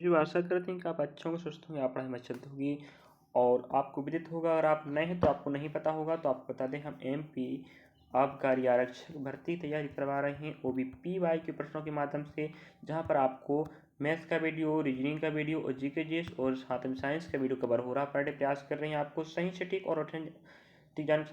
जो आशा करते हैं कि आप अच्छे होंगे, स्वस्थ होंगे, आप पढ़ाई में अच्छी होगी और आपको विदित होगा। अगर आप नए हैं तो आपको नहीं पता होगा तो आपको बता दें, हम MP आबकारी आरक्षक भर्ती तैयारी करवा रहे हैं OBPY के प्रश्नों के माध्यम से, जहां पर आपको मैथ्स का वीडियो, रीजनिंग का वीडियो और GK GS और साथ में साइंस का वीडियो कवर हो रहा है। पर डे प्रयास कर रहे हैं आपको सही सटीक और जानकारी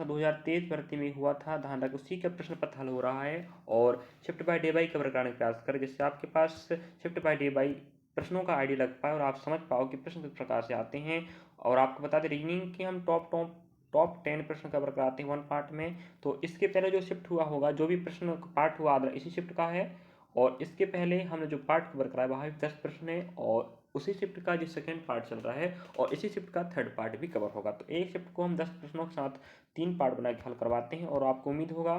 2023 भर्ती में हुआ था, ध्यान रख उसी का प्रश्न पत्र हल हो रहा है और shift by day by cover कराने का प्रयास करें, जिससे आपके पास शिफ्ट बाय डे बाई प्रश्नों का आइडिया लग पाए और आप समझ पाओ कि प्रश्न किस प्रकार से आते हैं। और आपको बता दें, रीजनिंग के हम टॉप 10 प्रश्न कवर कराते हैं 1 पार्ट में। तो इसके पहले जो शिफ्ट हुआ होगा, जो भी प्रश्न पार्ट हुआ इसी शिफ्ट का है, और इसके पहले हमने जो पार्ट कवर कराया वहाँ 10 प्रश्न है और उसी शिफ्ट का जो सेकंड पार्ट चल रहा है और इसी शिफ्ट का थर्ड पार्ट भी कवर होगा। तो एक शिफ्ट को हम 10 प्रश्नों के साथ 3 पार्ट बना के हल करवाते हैं और आपको उम्मीद होगा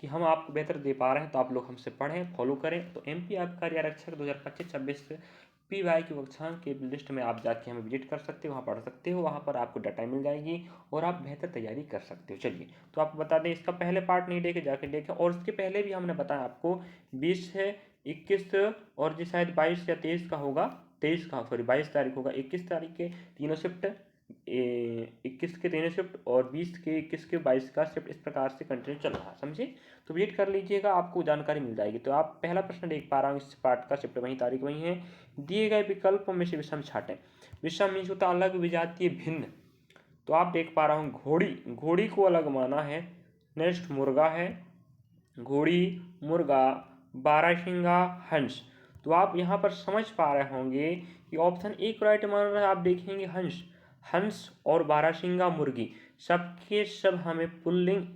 कि हम आपको बेहतर दे पा रहे हैं, तो आप लोग हमसे पढ़ें, फॉलो करें। तो MP आबकारी आरक्षक 2025-26 PY की कक्षाओं के लिस्ट में आप जाके हमें विजिट कर सकते हो, वहाँ पढ़ सकते हो, वहाँ पर आपको डाटा मिल जाएगी और आप बेहतर तैयारी कर सकते हो। चलिए, तो आपको बता दें, इसका पहले पार्ट नहीं देखे जाके देखें, और इसके पहले भी हमने बताया आपको 20 है, 21 और जो शायद 22 या 23 का होगा, 23 का सॉरी 22 तारीख होगा, 21 तारीख के तीनों शिफ्ट, 21 के तीनों शिफ्ट और 20 के 21 के 22 का शिफ्ट इस प्रकार से कंटिन्यू चल रहा है, समझे। तो वेट कर लीजिएगा, आपको जानकारी मिल जाएगी। तो आप पहला प्रश्न देख पा रहा हूँ, इस पार्ट का शिफ्ट वही तारीख वही है। दिए गए विकल्पों में से विषम छाटें। विषम मीन्स होता अलग, विजातीय, भिन्न। तो आप देख पा रहा हूँ घोड़ी को अलग माना है। नेक्स्ट मुर्गा है, घोड़ी, मुर्गा, बारहसिंगा, हंस। तो आप यहाँ पर समझ पा रहे होंगे कि ऑप्शन ए को राइट मान रहा है। आप देखेंगे हंस और बारहसिंगा मुर्गी, सबके सब हमें पुल्लिंग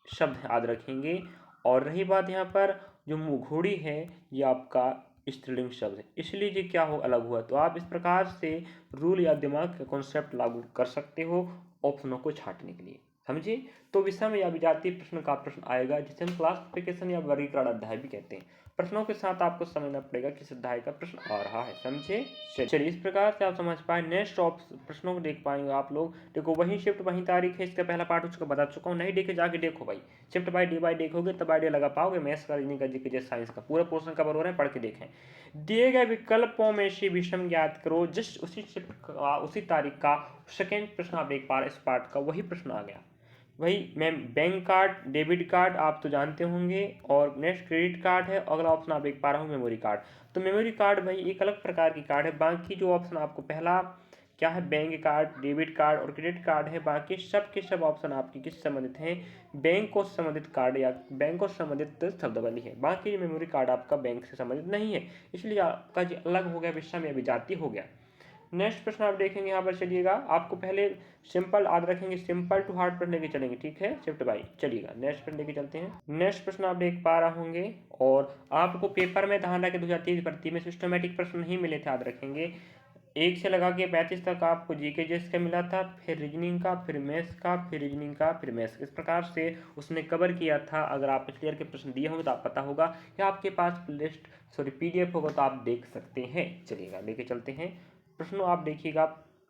शब्द याद रखेंगे। और रही बात यहाँ पर जो घोड़ी है, ये आपका स्त्रीलिंग शब्द है, इसलिए ये क्या हो अलग हुआ। तो आप इस प्रकार से रूल या दिमाग का कॉन्सेप्ट लागू कर सकते हो ऑप्शनों को छांटने के लिए, समझिए। तो विषम या विजातीय प्रश्न का प्रश्न आएगा, जिसे हम क्लासिफिकेशन या वर्गीकरण अध्याय भी कहते हैं। प्रश्नों के साथ आपको समझना पड़ेगा किस अध्याय का प्रश्न आ रहा है, समझे। चलिए, इस प्रकार से आप समझ पाए। नेक्स्ट प्रश्नों को देख पाएंगे आप लोग। देखो, वही शिफ्ट वही तारीख है, इसका पहला पार्ट उसको बता चुका हूँ, नहीं देखे जाके देखो भाई। शिफ्ट बाय डे बाई देखोगे तब आइडिया लगा पाओगे। मैथ्स का, रीजनिंग का, जीके साइंस का पूरा पोर्शन कवर हो रहा है, पढ़ के देखें। दिए गए विकल्पों में से विषम ज्ञात करो। जस्ट उसी शिफ्ट का, उसी तारीख का सेकेंड प्रश्न आप देख पा रहे, इस पार्ट का वही प्रश्न आ गया। वही मैं बैंक कार्ड, डेबिट कार्ड आप तो जानते होंगे, और नेक्स्ट क्रेडिट कार्ड है। अगला ऑप्शन आप देख पा रहा हूँ मेमोरी कार्ड। तो मेमोरी कार्ड भाई एक अलग प्रकार की कार्ड है। बाकी जो ऑप्शन आपको पहला क्या है, बैंक कार्ड, डेबिट कार्ड और क्रेडिट कार्ड है। बाकी सब के सब ऑप्शन आपके किस संबंधित हैं, बैंक को संबंधित कार्ड या बैंक को संबंधित शब्दावली है। बाकी मेमोरी कार्ड आपका बैंक से संबंधित नहीं है, इसलिए आपका जो अलग हो गया, विषम या विजातीय हो गया। नेक्स्ट प्रश्न आप देखेंगे यहाँ पर, चलिएगा। आपको पहले सिंपल याद रखेंगे, सिंपल टू हार्ड प्रश्न लेके चलेंगे, ठीक है, शिफ्ट बाई। चलिएगा, नेक्स्ट प्रश्न लेके चलते हैं। नेक्स्ट प्रश्न आप देख पा रहे होंगे, और आपको पेपर में ध्यान रखें 2023 भर्ती में सिस्टमेटिक प्रश्न नहीं मिले थे, याद रखेंगे। 1 से लगा के 35 तक आपको जीके जीएस का मिला था, फिर रीजनिंग का, फिर मैथ्स का, फिर रीजनिंग का, फिर मैथ्स। इस प्रकार से उसने कवर किया था। अगर आप पिछले ईयर के प्रश्न दिए होंगे तो आप पता होगा, या आपके पास PDF होगा तो आप देख सकते हैं। चलिएगा, लेके चलते हैं। प्रश्नों आप देखिएगा,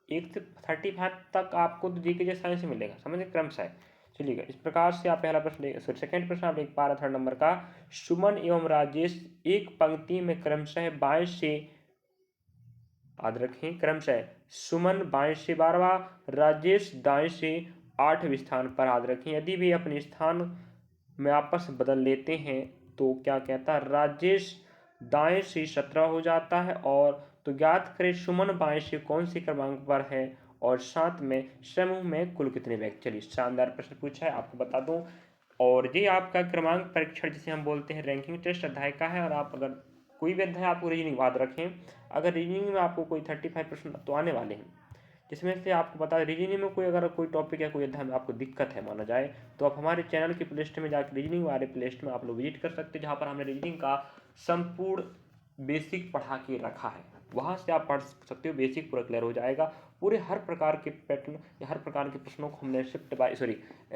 1 से 35 तक आपको तो जीके जीएस साइंस से मिलेगा, समझे, क्रमशः। चलिएगा, इस प्रकार से आप पहला प्रश्न सेकंड प्रश्न आप देख पा रहे हैं 3rd नंबर का। सुमन एवं राजेश एक पंक्ति में क्रमशः बाएं से, याद रखें, क्रमशः सुमन बाएं से 12वां, राजेश दाएं से 8वें स्थान पर, याद रखें। यदि वे अपने स्थान में आपस बदल लेते हैं तो क्या कहता है, राजेश दाएं से 17 हो जाता है। और तो ज्ञात करें सुमन बाएं से कौन सी क्रमांक पर है, और साथ में समूह में कुल कितने व्यक्ति। चलिए, शानदार प्रश्न पूछा है, आपको बता दूं। और ये आपका क्रमांक परीक्षण जिसे हम बोलते हैं रैंकिंग टेस्ट अध्याय का है। और आप अगर कोई भी अध्याय, आपको रीजनिंग याद रखें, अगर रीजनिंग में आपको कोई 35 प्रश्न तो आने वाले हैं, जिसमें से आपको बता दें, रीजनिंग में कोई अगर कोई टॉपिक या कोई अध्याय में आपको दिक्कत है माना जाए, तो आप हमारे चैनल की प्लेलिस्ट में जाकर रीजनिंग वाले प्लेलिस्ट में आप लोग विजिट कर सकते हैं, जहाँ पर हमने रीजनिंग का संपूर्ण बेसिक पढ़ा के रखा है। वहाँ से आप पढ़ सकते हो, बेसिक पूरा क्लियर हो जाएगा। पूरे हर प्रकार के पैटर्न या हर प्रकार के प्रश्नों को हमने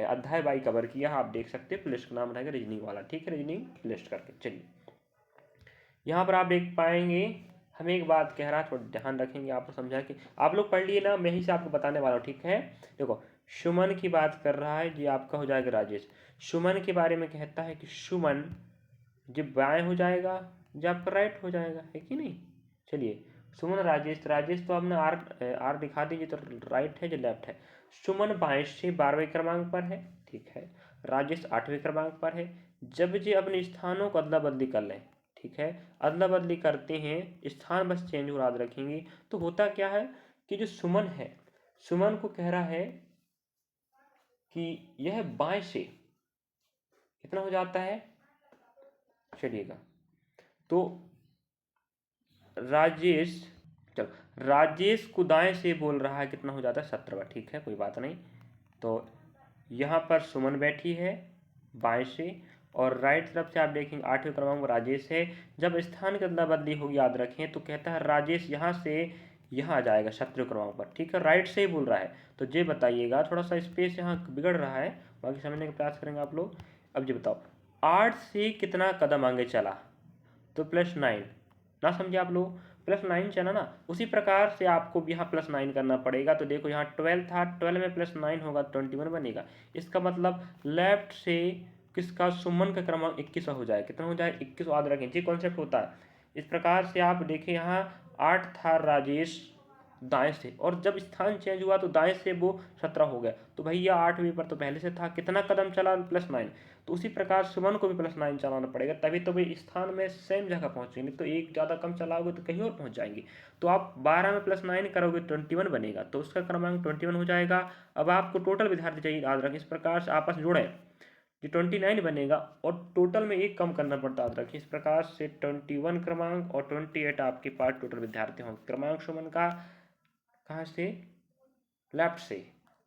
अध्याय बाई कवर किया, आप देख सकते हैं। प्लेलिस्ट का नाम रहेगा रीजनिंग वाला, ठीक है, रीजनिंग प्लेलिस्ट करके। चलिए, यहाँ पर आप देख पाएंगे, हमें एक बात कह रहा है, थोड़ा ध्यान रखेंगे, आपको समझा कि आप लोग पढ़ लिए ना, मैं ही से आपको बताने वाला हूँ, ठीक है। देखो, सुमन की बात कर रहा है, जी आपका हो जाएगा राजेश। सुमन के बारे में कहता है कि सुमन जब बाएं हो जाएगा, जब आपका राइट हो जाएगा, है कि नहीं। चलिए, सुमन राजेश, राजेश तो आपने आर दिखा दीजिए, तो राइट है जो लेफ्ट है। सुमन 22 से 12वें क्रमांक पर है, ठीक है। राजेश 8वें क्रमांक पर है। जब जी अपने स्थानों को अदला बदली कर लें, ठीक है, अदला बदली करते हैं, स्थान बस चेंज हो, याद रखेंगे, तो होता क्या है कि जो सुमन है, सुमन को कह रहा है कि यह बाएं से कितना हो जाता है, चलिएगा, तो राजेश, चलो राजेश को दाएं से बोल रहा है, कितना हो जाता है 17वां, ठीक है, कोई बात नहीं। तो यहाँ पर सुमन बैठी है बाएं से, और राइट तरफ से आप देखेंगे 8वें क्रमांक राजेश है। जब स्थान की अदला बदली होगी, याद रखें, तो कहता है राजेश यहाँ से यहाँ आ जाएगा 17वें क्रमांक पर, ठीक है, राइट से ही बोल रहा है। तो ये बताइएगा, थोड़ा सा स्पेस यहाँ बिगड़ रहा है, बाकी समझने का प्रयास करेंगे आप लोग। अब ये बताओ 8 से कितना कदम आगे चला, तो +9, ना समझे आप लोग, +9 चला ना, उसी प्रकार से आपको भी यहाँ +9 करना पड़ेगा। तो देखो यहाँ 12 था, 12 में +9 होगा 21 बनेगा। इसका मतलब लेफ्ट से किसका, सुमन का क्रमांक 21 हो जाए, कितना हो जाए 21, याद रखें, ये कॉन्सेप्ट होता है। इस प्रकार से आप देखें यहाँ 8 था राजेश दाएं से, और जब स्थान चेंज हुआ तो दाएं से वो 17 हो गया, तो भैया 8वें पर तो पहले से था, कितना कदम चला, +9। तो उसी प्रकार सुमन को भी +9 चलाना पड़ेगा, तभी तो वे स्थान में सेम जगह पहुंचेंगे। तो एक ज़्यादा कम चलाओगे तो कहीं और पहुंच जाएंगे। तो आप 12 में +9 करोगे 21 बनेगा, तो उसका क्रमांक 21 हो जाएगा। अब आपको टोटल विद्यार्थी चाहिए, याद रखें, इस प्रकार से आपस जुड़े, ये 29 बनेगा, और टोटल में एक कम करना पड़ता है, याद रखिए। इस प्रकार से 21 क्रमांक और 28 आपके पास टोटल विद्यार्थी होंगे। क्रमांक सुमन का कहाँ से, लेफ्ट से,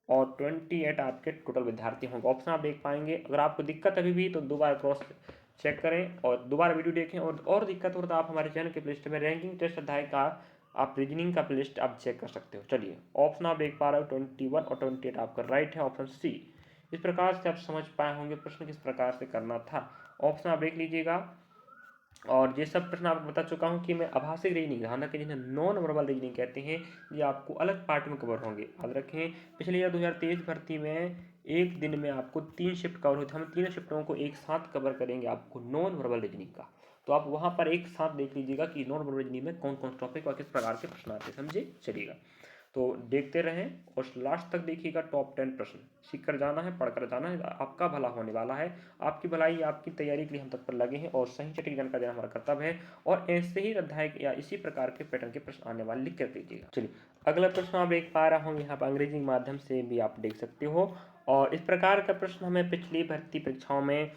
और 28 आपके टोटल विद्यार्थी होंगे। ऑप्शन आप देख पाएंगे। अगर आपको दिक्कत अभी भी तो दोबारा क्रॉस चेक करें और दोबारा वीडियो देखें, और दिक्कत हो तो आप हमारे चैनल के प्लेलिस्ट में रैंकिंग टेस्ट अध्याय का आप रीजनिंग का प्लेलिस्ट आप चेक कर सकते हो। चलिए ऑप्शन आप देख पा रहे हो 21 और 28 आपका राइट है, ऑप्शन सी। इस प्रकार से आप समझ पाए होंगे प्रश्न किस प्रकार से करना था। ऑप्शन आप देख लीजिएगा, और ये सब प्रश्न आपको बता चुका हूँ कि मैं आभासी रीजनिंग, ध्यान रखें, जिन्हें नॉन वर्बल रीजनिंग कहते हैं, ये आपको अलग पार्ट में कवर होंगे, याद रखें। पिछले ईयर 2023 भर्ती में एक दिन में आपको 3 शिफ्ट कवर होती है, हम 3 शिफ्टों को एक साथ कवर करेंगे आपको नॉन वर्बल रीजनिंग का। तो आप वहाँ पर एक साथ देख लीजिएगा कि नॉन वर्बल रीजनिंग में कौन कौन टॉपिक और किस प्रकार के प्रश्न आते हैं, समझे, चलिएगा। तो देखते रहें और लास्ट तक देखिएगा। टॉप 10 प्रश्न सीख कर जाना है, पढ़कर जाना है, आपका भला होने वाला है। आपकी भलाई, आपकी तैयारी के लिए हम तत्पर लगे हैं, और सही सटीक जानकारी देना हमारा कर्तव्य है। और ऐसे ही अध्याय या इसी प्रकार के पैटर्न के प्रश्न आने वाले लिख कर दीजिएगा। चलिए अगला प्रश्न आप देख पा रहा हूँ, यहाँ पर अंग्रेजी के माध्यम से भी आप देख सकते हो। और इस प्रकार का प्रश्न हमें पिछली भर्ती परीक्षाओं में,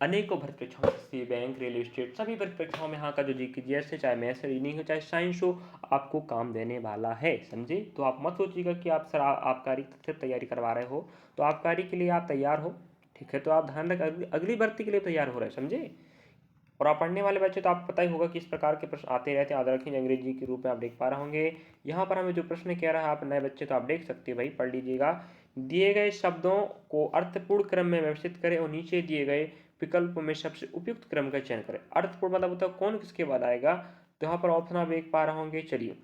अनेकों भर्ती परीक्षाओं में, बैंक, रेलवे स्टेट, सभी भर्ती परीक्षाओं में यहाँ का जो जीके से, चाहे मैथ्स रीजनिंग हो, चाहे साइंस हो, आपको काम देने वाला है, समझे। तो आप मत सोचिएगा कि आप सर आबकारी सिर्फ तैयारी करवा रहे हो, तो आबकारी के लिए आप तैयार हो, ठीक है, तो आप ध्यान रखें अगली भर्ती के लिए तैयार हो रहे हैं, समझे। और आप पढ़ने वाले बच्चे तो आपको पता ही होगा कि इस प्रकार के प्रश्न आते रहते हैं, याद रखेंगे। अंग्रेजी के रूप में आप देख पा रहे होंगे। यहाँ पर हमें जो प्रश्न कह रहा है, आप नए बच्चे तो आप देख सकते हैं, भाई पढ़ लीजिएगा। दिए गए शब्दों को अर्थपूर्ण क्रम में व्यवस्थित करें और नीचे दिए गए विकल्पों में सबसे उपयुक्त क्रम का चयन करें। अर्थपूर्ण मतलब होता है कौन किसके बाद आएगा, तो यहाँ पर ऑप्शन आप देख पा रहे होंगे। चलिए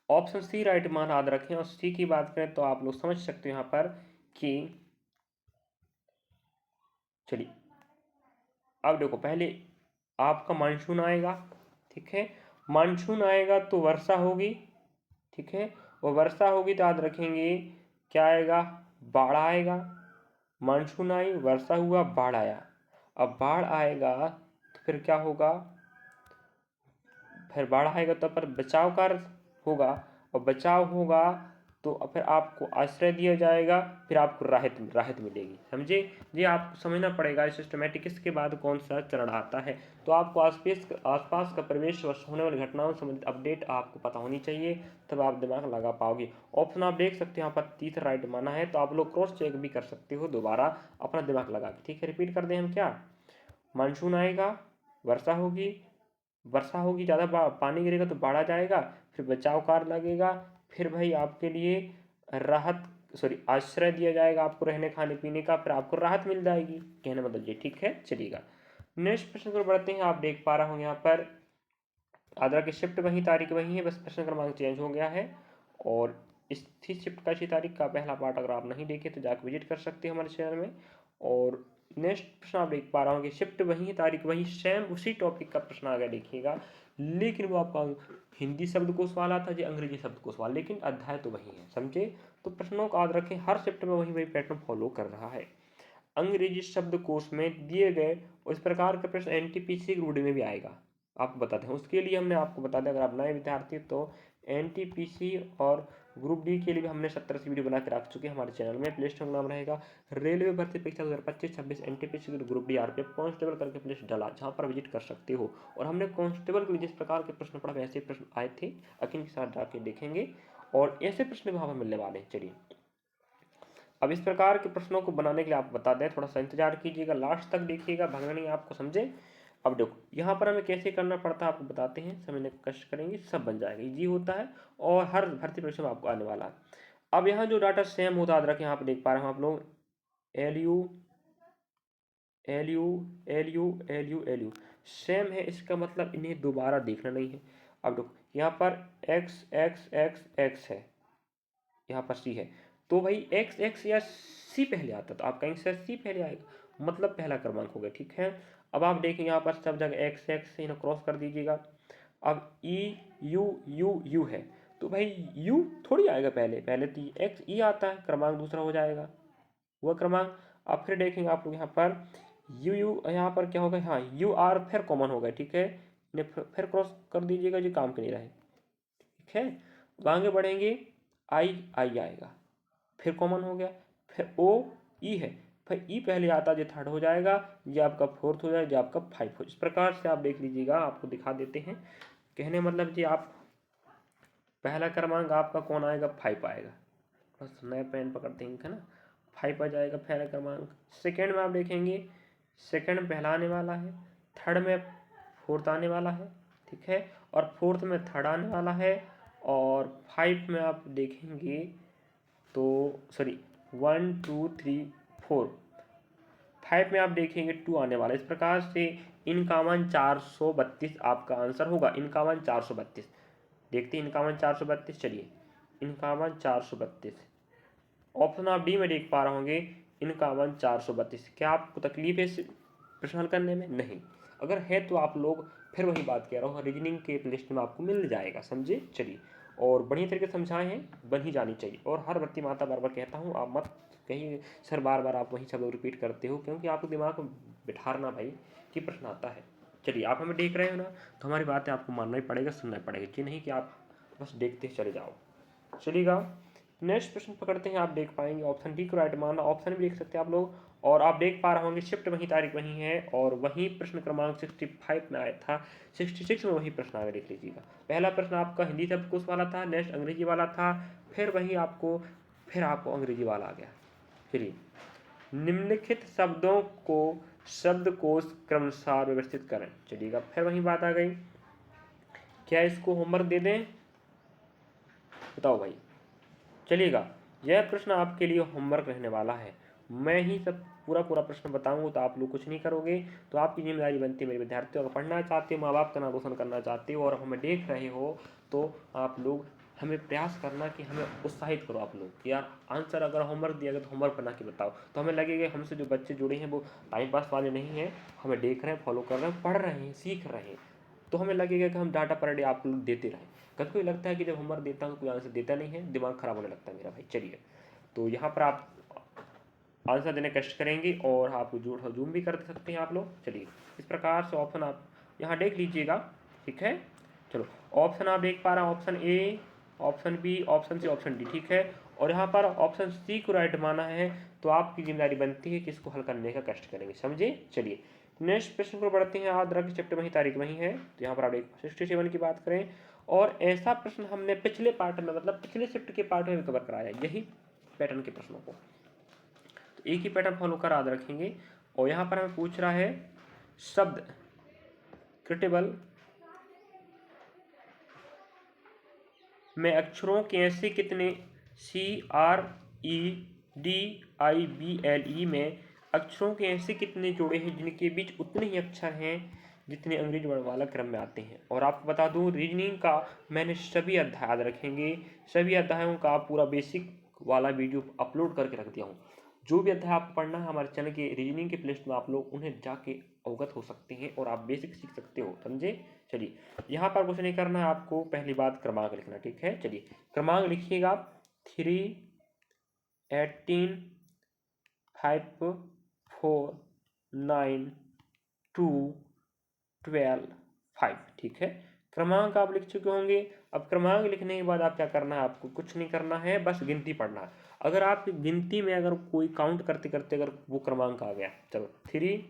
ऑप्शन सी राइट मान याद रखें, और सी की बात करें तो आप लोग समझ सकते हो यहाँ पर कि, चलिए अब देखो, पहले आपका मानसून आएगा, ठीक है, मानसून आएगा तो वर्षा होगी, ठीक है, और वर्षा होगी तो याद रखेंगे क्या आएगा, बाढ़ आएगा। मानसून आई, वर्षा हुआ, बाढ़ आया। अब बाढ़ आएगा तो फिर क्या होगा, फिर बाढ़ आएगा तो पर बचाव कार्य होगा, और बचाव होगा तो फिर आपको आश्रय दिया जाएगा, फिर आपको राहत मिलेगी, समझे। ये आपको समझना पड़ेगा सिस्टमेटिक, इसके बाद कौन सा चरण आता है। तो आपको आसपास का परिवेश व होने वाली घटनाओं से संबंधित अपडेट आपको पता होनी चाहिए, तब आप दिमाग लगा पाओगे। ऑप्शन आप देख सकते हो यहाँ पर तीसरा राइट माना है, तो आप लोग क्रॉस चेक भी कर सकते हो दोबारा अपना दिमाग लगा के, ठीक है। रिपीट कर दें हम, क्या, मानसून आएगा, वर्षा होगी, ज़्यादा पानी गिरेगा तो बाढ़ आ जाएगा, फिर बचाव कार्य लगेगा, फिर भाई आपके लिए आश्रय दिया जाएगा आपको रहने खाने पीने का, फिर आपको राहत मिल जाएगी, कहने मतलब ये, ठीक है, चलिएगा। नेक्स्ट प्रश्न पर बढ़ते हैं। आप देख पा रहा हूँ यहाँ पर आद्रा की शिफ्ट वही, तारीख वही है, बस प्रश्न क्रमांक चेंज हो गया है। और इस थी शिफ्ट का 6 तारीख का पहला पार्ट अगर आप नहीं देखे तो जाकर विजिट कर सकते हैं हमारे चैनल में। और नेक्स्ट प्रश्न आप देख पा रहे होंगे, शिफ्ट वही, तारीख वही, सेम उसी टॉपिक का प्रश्न आ गया देखिएगा, लेकिन वो आपका हिंदी शब्दकोश वाला था जो अंग्रेजी शब्दकोश वाला, लेकिन अध्याय तो वही है, समझे। तो प्रश्नों को याद रखें, हर शिफ्ट में वही वही पैटर्न फॉलो कर रहा है। अंग्रेजी शब्दकोश में दिए गए उस प्रकार का प्रश्न एनटीपीसी ग्रुप डी में भी आएगा, आपको बताते हैं। उसके लिए हमने आपको बता दिया, अगर आप नए विद्यार्थी तो एनटीपीसी और ग्रुप डी के लिए भी हमने 70 वीडियो बना के रख चुके हैं हमारे चैनल में। प्ले स्टोर का नाम रहेगा रेलवे भर्ती परीक्षा 2025-26 NTPC group D RPF constable करके प्ले डाला, जहां पर विजिट कर सकते हो। और हमने कांस्टेबल के लिए जिस प्रकार के प्रश्न पढ़ा वैसे प्रश्न आए थे, अकिन के साथ जाके देखेंगे और ऐसे प्रश्न वहां पर मिलने वाले हैं। चलिए, अब इस प्रकार के प्रश्नों को बनाने के लिए आप बता दें, थोड़ा सा इंतजार कीजिएगा, लास्ट तक देखिएगा, भगना नहीं आपको, समझे। अब देखो यहाँ पर हमें कैसे करना पड़ता है आपको बताते हैं, समझने की कोशिश करेंगे, सब बन जाएगा, इजी होता है और हर भर्ती परीक्षा में आपको आने वाला है। अब यहाँ जो डाटा सेम होता है, याद रखें, यहाँ पर देख पा रहे हो आप लोग, LU LU LU LU LU same है, इसका मतलब इन्हें दोबारा देखना नहीं है। अब देखो यहाँ पर X X X X है, यहाँ पर C है, तो भाई X X या C पहले आता, तो आप कहेंगे सर C पहले आएगा, मतलब पहला क्रमांक हो गया, ठीक है। अब आप देखें यहाँ पर सब जगह X X से क्रॉस कर दीजिएगा। अब E U U U है, तो भाई U थोड़ी आएगा, पहले पहले तो X E आता है, क्रमांक दूसरा हो जाएगा वह क्रमांक। अब फिर देखेंगे आप लोग यहाँ पर U U, यहाँ पर क्या होगा, हाँ U R फिर कॉमन हो गया, ठीक है, इन्हें फिर क्रॉस कर दीजिएगा, जो काम के नहीं रहे, ठीक है। अब आगे बढ़ेंगे, I I आएगा, फिर कॉमन हो गया, फिर O E है, फिर E पहले आता है, जो थर्ड हो जाएगा, ये आपका फोर्थ हो जाएगा, जो आपका फाइव हो। इस प्रकार से आप देख लीजिएगा, आपको दिखा देते हैं, कहने मतलब जी आप पहला क्रमांक आपका कौन आएगा, फाइव आएगा, बस नया पेन पकड़ते हैं, है ना, फाइव आ जाएगा पहला क्रमांक। सेकंड में आप देखेंगे, सेकंड में पहला आने वाला है, थर्ड में फोर्थ आने वाला है, ठीक है, और फोर्थ में थर्ड आने वाला है, और फाइव में आप देखेंगे तो सॉरी 1 2 3 4, फाइव में आप देखेंगे 2 आने वाला है। इस प्रकार से इनकावन 432 आपका आंसर होगा, इनकावन 432, देखते हैं इनकावन 432, चलिए इनकावन 432, ऑप्शन आप डी में देख पा रहे होंगे, इनकावन 432। क्या आपको तकलीफ है इस प्रश्न हल करने में? नहीं, अगर है तो आप लोग फिर वही बात कह रहा हूँ, रीजनिंग के लिस्ट में आपको मिल जाएगा, समझे। चलिए, और बढ़िया तरीके से समझाए हैं, बन ही जानी चाहिए। और हर भर्ती माता बार बार कहता हूँ, आप मत कहीं सर बार बार आप वही सब रिपीट करते हो, क्योंकि आपको दिमाग में बिठारना भाई कि प्रश्न आता है। चलिए, आप हमें देख रहे हो ना, तो हमारी बातें आपको मानना ही पड़ेगा, सुनना ही पड़ेगा, ये नहीं कि आप बस देखते चले जाओ। चलिएगा, नेक्स्ट प्रश्न पकड़ते हैं, आप देख पाएंगे ऑप्शन डी को राइट मानना, ऑप्शन भी देख सकते हैं आप लोग, और आप देख पा रहे होंगे शिफ्ट वही, तारीख वही है, और वही प्रश्न क्रमांक 65 में आया था, 66 में वही प्रश्न आगे देख लीजिएगा। पहला प्रश्न आपका हिंदी शब्दकोश वाला था, नेक्स्ट अंग्रेजी वाला था, फिर वही आपको अंग्रेजी वाला आ गया। चलिए, निम्नलिखित शब्दों को शब्दकोश क्रमानुसार व्यवस्थित करें। चलिएगा, फिर वही बात आ गई, क्या इसको होमवर्क दे दें, बताओ भाई। चलिएगा, यह प्रश्न आपके लिए होमवर्क रहने वाला है, मैं ही सब पूरा प्रश्न बताऊंगा, तो आप लोग कुछ नहीं करोगे, तो आपकी जिम्मेदारी बनती है मेरे विद्यार्थियों, अगर पढ़ना चाहते हो, माँ बाप का नाम रोशन करना चाहते हो और हमें देख रहे हो, तो आप लोग हमें प्रयास करना कि हमें उत्साहित करो आप लोग कि यार आंसर अगर होमवर्क दिया गया तो होमवर्क बना के बताओ, तो हमें लगेगा हमसे जो बच्चे जुड़े हैं वो टाइम पास वाले नहीं हैं, हमें देख रहे हैं, फॉलो कर रहे हैं, पढ़ रहे हैं, सीख रहे हैं, तो हमें लगेगा कि हम डाटा पर डे आप लोग देते रहें। कभी कोई लगता है कि जब होमवर्क देता हूँ कोई आंसर देता नहीं है, दिमाग खराब होने लगता है मेरा भाई। चलिए, तो यहाँ पर आप आंसर देने कष्ट करेंगे और आप जूम भी कर सकते हैं आप लोग। चलिए, इस प्रकार से ऑप्शन आप यहाँ देख लीजिएगा, ठीक है। चलो, ऑप्शन आप देख पा रहे हैं, option A, option B, option C, option D, ठीक है, और यहाँ पर ऑप्शन सी को राइट माना है, तो आपकी जिम्मेदारी बनती है कि इसको हल करने का कष्ट करेंगे, समझे। चलिए, नेक्स्ट प्रश्न पर बढ़ते हैं, याद रखें चैप्टर वही, तारीख वही है, तो यहाँ पर आप 67 की बात करें, और ऐसा प्रश्न हमने पिछले पार्ट में, मतलब पिछले शिफ्ट के पार्ट में भी कवर कराया, यही पैटर्न के प्रश्नों को, तो एक ही पैटर्न फॉलो कर याद रखेंगे। और यहाँ पर हमें पूछ रहा है शब्द क्रिटेबल में अक्षरों के ऐसे कितने, CREDIBLE में अक्षरों के ऐसे कितने जोड़े हैं जिनके बीच उतने ही अक्षर हैं जितने अंग्रेजी वर्णमाला क्रम में आते हैं। और आपको बता दूं, रीजनिंग का मैंने सभी अध्याय याद रखेंगे, सभी अध्यायों का पूरा बेसिक वाला वीडियो अपलोड करके रख दिया हूँ, जो भी अध्याय आपको पढ़ना है हमारे चैनल के रीजनिंग के प्लेलिस्ट में आप लोग उन्हें जाके अवगत हो सकते हैं और आप बेसिक सीख सकते हो, समझे। चलिए यहाँ पर कुछ नहीं करना है आपको, पहली बात क्रमांक लिखना, ठीक है। चलिए क्रमांक लिखिएगा 3, 18, 5, 4, 9, 2, 12, 5, ठीक है। क्रमांक आप लिख चुके होंगे। अब क्रमांक लिखने के बाद आप क्या करना है, आपको कुछ नहीं करना है, बस गिनती पढ़ना है। अगर आप गिनती में अगर कोई काउंट करते करते अगर वो क्रमांक आ गया, चलो 3,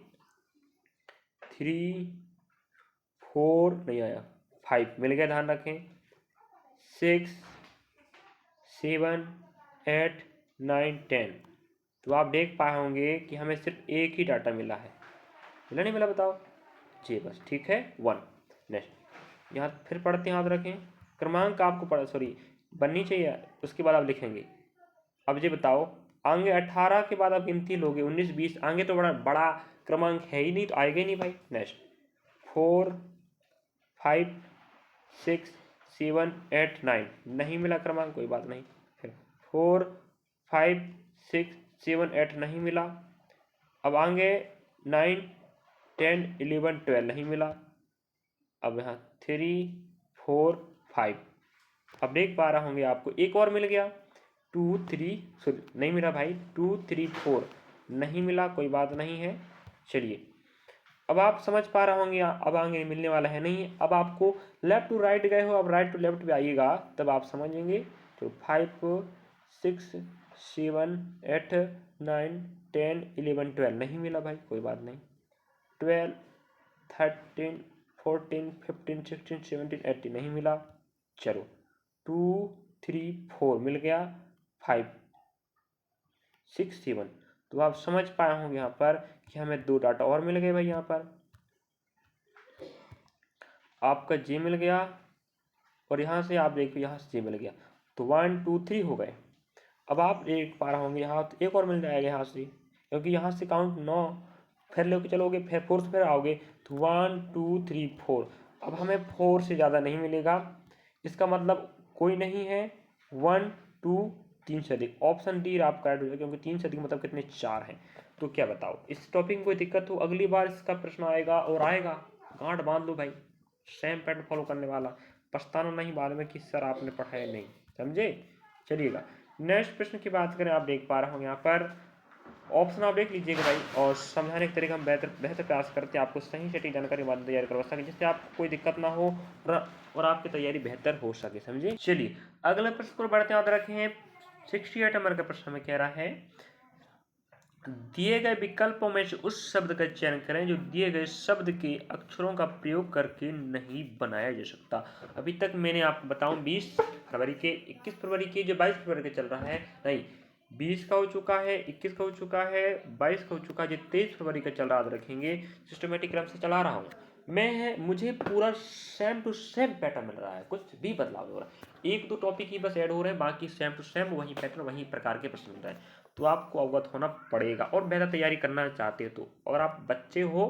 4 नहीं आया, 5 मिल गया, ध्यान रखें, 6, 7, 8, 9, 10, तो आप देख पाए होंगे कि हमें सिर्फ एक ही डाटा मिला है, मिला नहीं मिला बताओ जी, बस ठीक है 1। नेक्स्ट यहाँ फिर पढ़ते हैं, याद रखें क्रमांक आपको पढ़ा सॉरी बननी चाहिए, उसके बाद आप लिखेंगे। अब ये बताओ आगे 18 के बाद आप गिनती लोगे 19, 20, आगे तो बड़ा बड़ा क्रमांक है ही नहीं, तो आएगा ही नहीं भाई। नेक्स्ट 4, 5, 6, 7, 8, 9 नहीं मिला क्रमांक, कोई बात नहीं। फिर 4, 5, 6, 7, 8 नहीं मिला। अब आगे 9, 10, 11, 12 नहीं मिला। अब यहाँ 3, 4, 5, अब देख पा रहे होंगे आपको एक और मिल गया 2, 3 सॉरी नहीं मिला भाई, 2, 3, 4 नहीं मिला, कोई बात नहीं है। चलिए अब आप समझ पा रहे होंगे अब आगे मिलने वाला है नहीं। अब आपको लेफ्ट टू राइट गए हो, अब राइट टू लेफ्ट पे आइएगा तब आप समझेंगे। तो 5, 6, 7, 8, 9, 10, 11, 12 नहीं मिला भाई, कोई बात नहीं। 12, 13, 14, 15, 16, 17, 18 नहीं मिला। चलो 2, 3, 4 मिल गया, 5, 6, 7, तो आप समझ पाए होंगे यहाँ पर कि हमें 2 डाटा और मिल गए भाई। यहाँ पर आपका जे मिल गया और यहाँ से आप देखो यहाँ से जे मिल गया, तो 1, 2, 3 हो गए। अब आप देख पा रहे होंगे यहाँ तो एक और मिल जाएगा यहाँ से, क्योंकि यहाँ से काउंट 9 फिर लेके चलोगे, फिर 4 से फिर आओगे तो 1, 2, 3, 4। अब हमें 4 से ज़्यादा नहीं मिलेगा, इसका मतलब कोई नहीं है 1, 2, 3 से अधिक। ऑप्शन डी आपका ऐड हो जाएगा, क्योंकि 3 से अधिक मतलब कितने 4 हैं। तो क्या बताओ इस टॉपिक में कोई दिक्कत हो, अगली बार इसका प्रश्न आएगा और आएगा, गांठ बांध लो भाई, सेम पैटर्न फॉलो करने वाला, पछताना नहीं बाद में कि सर आपने पढ़ाया नहीं, समझे। चलिएगा नेक्स्ट प्रश्न की बात करें, आप देख पा रहे होंगे यहाँ पर ऑप्शन आप देख लीजिएगा भाई, और समझाने के तरीके हम बेहतर प्रयास करते हैं आपको सही सटीक जानकारी बाद तैयार करवा सकें, जिससे आपको कोई दिक्कत ना हो और आपकी तैयारी बेहतर हो सके, समझे। चलिए अगले प्रश्न को बढ़ते याद रखें। 68 नंबर का प्रश्न में कह रहा है दिए गए विकल्पों में से उस शब्द का चयन करें जो दिए गए शब्द के अक्षरों का प्रयोग करके नहीं बनाया जा सकता। अभी तक मैंने आपको बताऊं 20 फरवरी के 21 फरवरी के जो 22 फरवरी के चल रहा है, नहीं 20 का हो चुका है, 21 का हो चुका है, 22 का हो चुका है, जो 23 फरवरी का चल रहा है, रखेंगे सिस्टमेटिक क्रम से चला रहा हूँ मैं, मुझे पूरा सेम टू सेम पैटर्न मिल रहा है, कुछ भी बदलाव हो रहा है, 1-2 टॉपिक ही बस ऐड हो रहे हैं, बाकी सेम टू सेम वही पैटर्न वही प्रकार के प्रश्न मिल रहे हैं। तो आपको अवगत होना पड़ेगा और बेहतर तैयारी करना चाहते हो तो, और आप बच्चे हो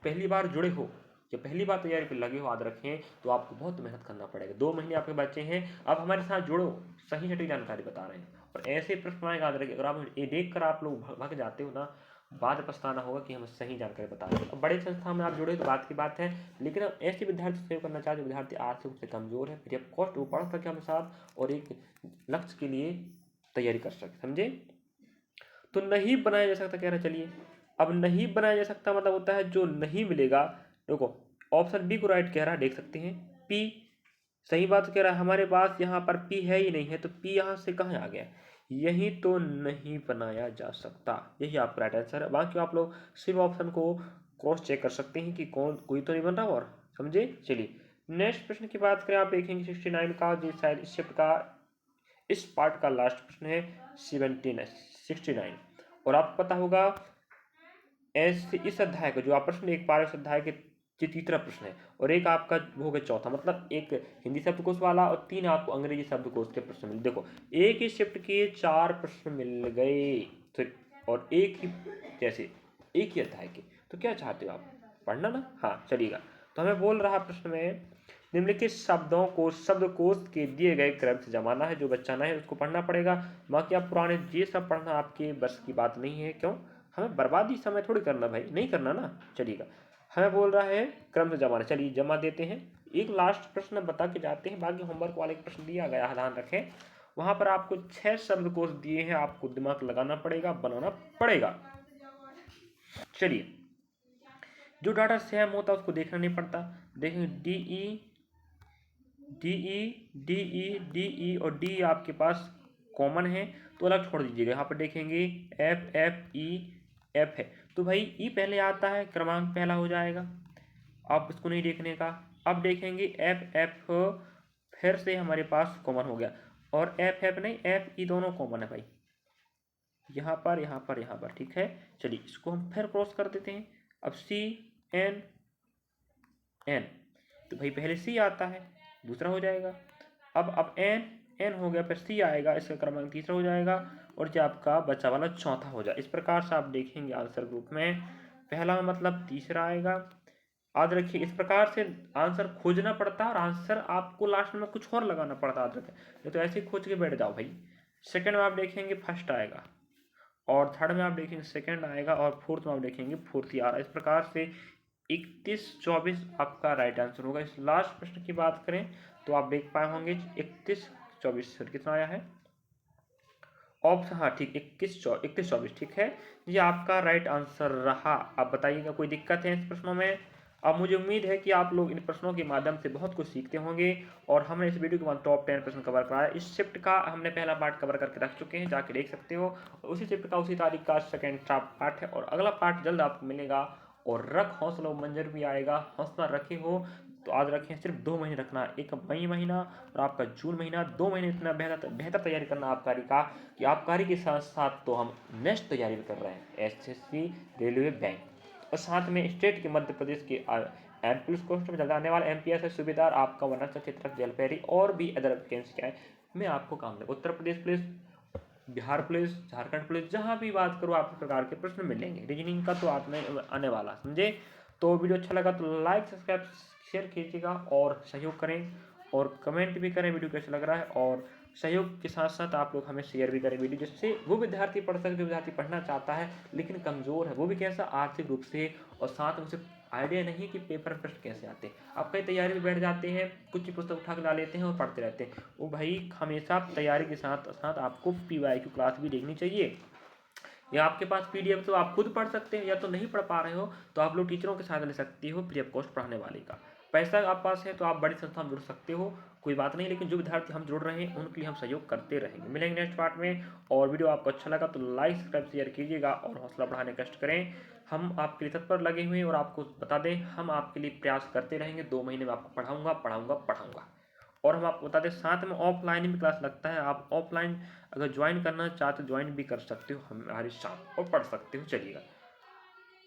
पहली बार जुड़े हो या पहली बार तैयारी पर लगे हो, याद रखें तो आपको बहुत मेहनत करना पड़ेगा। 2 महीने आपके बच्चे हैं, आप हमारे साथ जुड़ो, सही सटीक जानकारी बता रहे हैं और ऐसे प्रश्न आएगा, याद रखिए। अगर आप ये देख कर आप लोग भाग जाते हो ना, बाद में पछताना होगा कि हम सही जानकारी बता रहे हैं। अब बड़े संस्था में आप जुड़े तो बात की बात है, लेकिन अब ऐसे विद्यार्थी सेव करना चाहते विद्यार्थी आर्थिक रूप से कमजोर है, फिर कॉस्ट वो पढ़ सके हम साथ और एक लक्ष्य के लिए तैयारी कर सके, समझे। तो नहीं बनाया जा सकता कह रहा है। चलिए अब नहीं बनाया जा सकता मतलब होता है जो नहीं मिलेगा। देखो ऑप्शन बी को राइट कह रहा है, देख सकते हैं पी सही बात कह रहा है, हमारे पास यहाँ पर पी है ही नहीं है, तो पी यहाँ से कहाँ आ गया, यही तो नहीं बनाया जा सकता, यही आपका राइट आंसर है। बाकी आप लोग सिर्फ ऑप्शन को क्रॉस चेक कर सकते हैं कि कौन कोई तो नहीं बन रहा, और समझे। चलिए नेक्स्ट प्रश्न की बात करें, आप देखेंगे 69 का जो शायद इस शिफ्ट का इस पार्ट का लास्ट प्रश्न है 69, और आपको पता होगा ऐसे इस अध्याय का जो आप प्रश्न एक पार इस अध्याय के तीसरा प्रश्न है, और एक आपका हो गया चौथा, मतलब एक हिंदी शब्दकोश वाला और 3 आपको अंग्रेजी शब्दकोश के प्रश्न मिले। देखो एक ही शिफ्ट के 4 प्रश्न मिल गए, तो और एक ही जैसे एक ही अध्याय के, तो क्या चाहते हो आप पढ़ना ना। हाँ चलिएगा, तो हमें बोल रहा प्रश्न में निम्नलिखित शब्दों को शब्दकोश के दिए गए क्रम से जमाना है। जो बच्चा नया है उसको पढ़ना पड़ेगा, बाकी आप पुराने ये सब पढ़ना आपके बस की बात नहीं है। क्यों? हमें बर्बादी समय थोड़ी करना भाई, नहीं करना ना। चलिएगा, हमें बोल रहा है क्रम से जमाना। चलिए जमा देते हैं। एक लास्ट प्रश्न बता के जाते हैं, बाकी होमवर्क वाले प्रश्न दिया गया है, ध्यान रखें। वहां पर आपको 6 शब्दकोश दिए हैं, आपको दिमाग लगाना पड़ेगा, बनाना पड़ेगा। चलिए, जो डाटा सेम होता है उसको देखना नहीं पड़ता। देखेंगे डी और डी आपके पास कॉमन है तो अलग छोड़ दीजिएगा। यहाँ पर देखेंगे एफ एफ ई एफ है तो भाई ई पहले आता है, क्रमांक पहला हो जाएगा, आप इसको नहीं देखने का। अब देखेंगे एफ एफ फिर से हमारे पास कॉमन हो गया, और एफ एफ नहीं एफ ई दोनों कॉमन है भाई, यहाँ पर यहाँ पर यहाँ पर, ठीक है। चलिए इसको हम फिर क्रॉस कर देते हैं। अब सी एन एन तो भाई पहले सी आता है, दूसरा हो जाएगा। अब एन एन हो गया, फिर सी आएगा, इसका क्रमांक तीसरा हो जाएगा, और जो आपका बचा वाला चौथा हो जाए। इस प्रकार से आप देखेंगे आंसर ग्रुप में पहला मतलब तीसरा आएगा। याद रखिए, इस प्रकार से आंसर खोजना पड़ता है और आंसर आपको लास्ट में कुछ और लगाना पड़ता है। याद रखें, नहीं तो ऐसे ही खोज के बैठ जाओ भाई। सेकंड में आप देखेंगे फर्स्ट आएगा, और थर्ड में आप देखेंगे सेकंड आएगा, और फोर्थ में आप देखेंगे फोर्थ ही आ रहा है। इस प्रकार से 31-24 आपका राइट आंसर होगा। इस लास्ट प्रश्न की बात करें तो आप देख पाए होंगे 31-24 कितना आया है ऑप्शन, हाँ ठीक 31-24 ठीक है, ये आपका राइट आंसर रहा। आप बताइएगा कोई दिक्कत है इस प्रश्नों में? अब मुझे उम्मीद है कि आप लोग इन प्रश्नों के माध्यम से बहुत कुछ सीखते होंगे, और हमने इस वीडियो के बाद टॉप 10 प्रश्न कवर कराया। इस शिफ्ट का हमने पहला पार्ट कवर करके रख चुके हैं, जाके देख सकते हो। उसी शिफ्ट का उसी तारीख का सेकंड पार्ट है, और अगला पार्ट जल्द आपको मिलेगा। और रख हौसला मंजर भी आएगा, हौसला रखे हो तो आज रखें। सिर्फ 2 महीने रखना, एक मई महीना और आपका जून महीना, 2 महीने इतना बेहतर तैयारी करना आबकारी का, कि आबकारी के साथ साथ तो हम नेक्स्ट तैयारी भी कर रहे हैं, एसएससी, रेलवे, बैंक, और साथ में स्टेट के मध्य प्रदेश के पुलिस पोस्ट में जल्द आने वाला एमपीएस सूबेदार, आपका वनांचल क्षेत्र जलपैरी, और भी अदर वैकेंसी में आपको काम देगा। Uttar Pradesh police, Bihar police, Jharkhand police, जहाँ भी बात करो आपको प्रकार के प्रश्न मिलेंगे। रीजनिंग का तो आने वाला, समझे? तो वीडियो अच्छा लगा तो लाइक सब्सक्राइब शेयर कीजिएगा, और सहयोग करें, और कमेंट भी करें वीडियो कैसा लग रहा है। और सहयोग के साथ साथ आप लोग हमें शेयर भी करें वीडियो, जिससे वो विद्यार्थी पढ़ सके जो विद्यार्थी पढ़ना चाहता है लेकिन कमज़ोर है, वो भी कैसा आर्थिक रूप से, और साथ में उसे आइडिया नहीं कि पेपर प्रश्न कैसे आते हैं। आप कई तैयारी में बैठ जाते हैं, कुछ ही पुस्तक उठा के ला लेते हैं और पढ़ते रहते हैं। वो भाई हमेशा तैयारी के साथ साथ आपको PYQ क्लास भी देखनी चाहिए, या आपके पास PDF तो आप खुद पढ़ सकते हैं, या तो नहीं पढ़ पा रहे हो तो आप लोग टीचरों के साथ ले सकते हो फ्री ऑफ कॉस्ट पढ़ाने वाले का। पैसा आप पास है तो आप बड़ी संस्था में जुड़ सकते हो, कोई बात नहीं, लेकिन जो विद्यार्थी हम जुड़ रहे हैं उनके लिए हम सहयोग करते रहेंगे। मिलेंगे नेक्स्ट पार्ट में, और वीडियो आपको अच्छा लगा तो लाइक सब्सक्राइब शेयर कीजिएगा, और हौसला बढ़ाने का कष्ट करें। हम आपके लिए तत्पर लगे हुए हैं, और आपको बता दें हम आपके लिए प्रयास करते रहेंगे। 2 महीने में आपको पढ़ाऊँगा। और हम आपको बता दें साथ में ऑफलाइन भी क्लास लगता है, आप ऑफलाइन अगर ज्वाइन करना चाहते हो ज्वाइन भी कर सकते हो हमारे साथ, और पढ़ सकते हो। चलिएगा,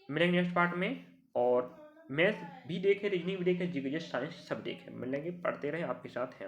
मिलेंगे नेक्स्ट पार्ट में, और मैथ्स भी देखें, रीजनिंग भी देखें, जीके साइंस सब देखें। मिलेंगे, पढ़ते रहें, आपके साथ हैं।